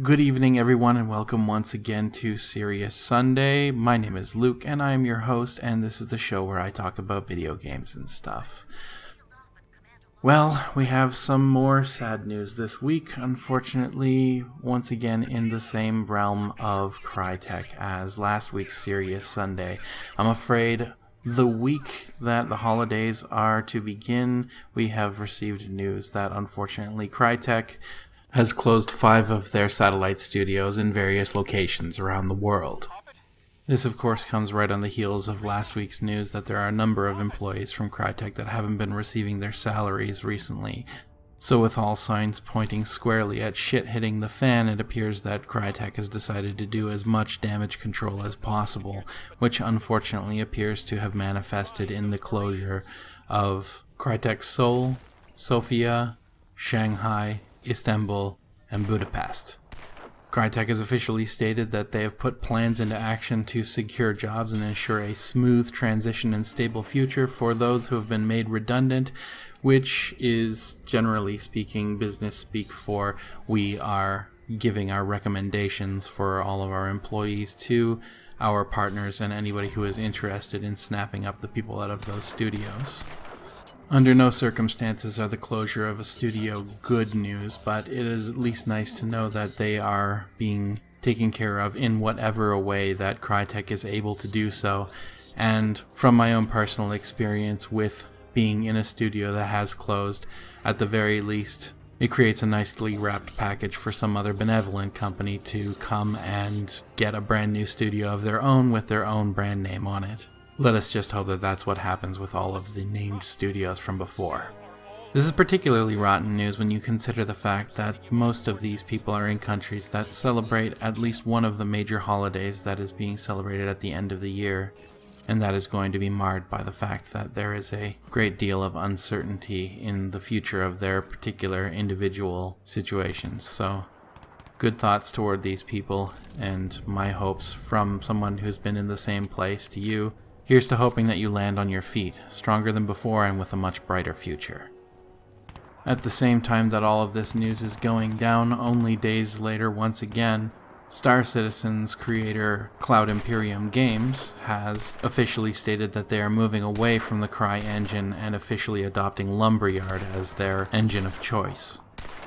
Good evening, everyone, and welcome once again to Serious Sunday. My name is Luke, and I am your host, and this is the show where I talk about video games and stuff. Well, we have some more sad news this week, unfortunately, once again in the same realm of Crytek as last week's Serious Sunday. I'm afraid the week that the holidays are to begin, we have received news that unfortunately Crytek has closed 5 of their satellite studios in various locations around the world. This, of course, comes right on the heels of last week's news that there are a number of employees from Crytek that haven't been receiving their salaries recently. So with all signs pointing squarely at shit hitting the fan, it appears that Crytek has decided to do as much damage control as possible, which unfortunately appears to have manifested in the closure of Crytek Seoul, Sofia, Shanghai, Istanbul, and Budapest. Crytek has officially stated that they have put plans into action to secure jobs and ensure a smooth transition and stable future for those who have been made redundant, which is, generally speaking, business speak for we are giving our recommendations for all of our employees to our partners and anybody who is interested in snapping up the people out of those studios. Under no circumstances are the closure of a studio good news, but it is at least nice to know that they are being taken care of in whatever way that Crytek is able to do so. And from my own personal experience with being in a studio that has closed, at the very least, it creates a nicely wrapped package for some other benevolent company to come and get a brand new studio of their own with their own brand name on it. Let us just hope that that's what happens with all of the named studios from before. This is particularly rotten news when you consider the fact that most of these people are in countries that celebrate at least one of the major holidays that is being celebrated at the end of the year, and that is going to be marred by the fact that there is a great deal of uncertainty in the future of their particular individual situations. So, good thoughts toward these people, and my hopes from someone who's been in the same place to you. Here's to hoping that you land on your feet, stronger than before and with a much brighter future. At the same time that all of this news is going down, only days later, once again, Star Citizen's creator Cloud Imperium Games has officially stated that they are moving away from the Cry engine and officially adopting Lumberyard as their engine of choice.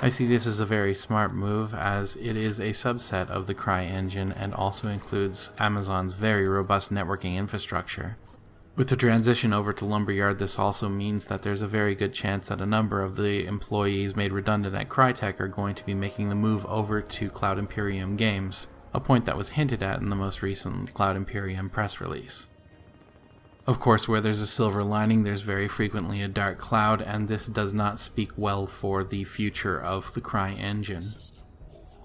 I see this as a very smart move, as it is a subset of the Cry engine and also includes Amazon's very robust networking infrastructure. With the transition over to Lumberyard, this also means that there's a very good chance that a number of the employees made redundant at Crytek are going to be making the move over to Cloud Imperium Games, a point that was hinted at in the most recent Cloud Imperium press release. Of course, where there's a silver lining, there's very frequently a dark cloud, and this does not speak well for the future of the Cry engine.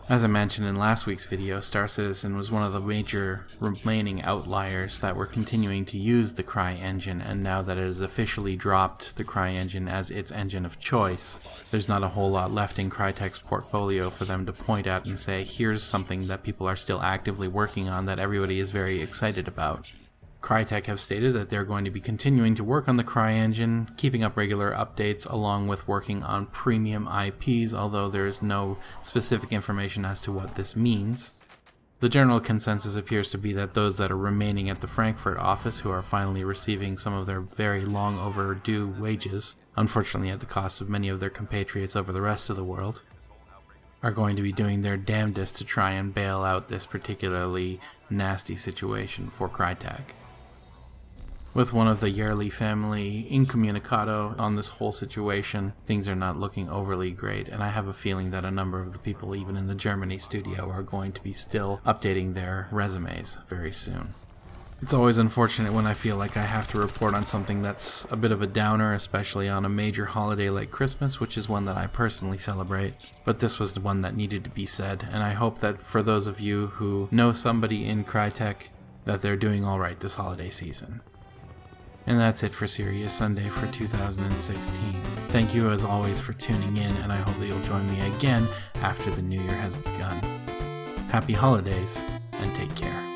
As I mentioned in last week's video, Star Citizen was one of the major remaining outliers that were continuing to use the Cry engine, and now that it has officially dropped the Cry engine as its engine of choice, there's not a whole lot left in Crytek's portfolio for them to point at and say, here's something that people are still actively working on that everybody is very excited about. Crytek have stated that they're going to be continuing to work on the Cry engine, keeping up regular updates along with working on premium IPs, although there is no specific information as to what this means. The general consensus appears to be that those that are remaining at the Frankfurt office, who are finally receiving some of their very long overdue wages, unfortunately at the cost of many of their compatriots over the rest of the world, are going to be doing their damnedest to try and bail out this particularly nasty situation for Crytek. With one of the Yearly family incommunicado on this whole situation, things are not looking overly great, and I have a feeling that a number of the people even in the Germany studio are going to be still updating their resumes very soon. It's always unfortunate when I feel like I have to report on something that's a bit of a downer, especially on a major holiday like Christmas, which is one that I personally celebrate. But this was the one that needed to be said, and I hope that for those of you who know somebody in Crytek, that they're doing alright this holiday season. And that's it for Serious Sunday for 2016. Thank you as always for tuning in, and I hope that you'll join me again after the new year has begun. Happy holidays, and take care.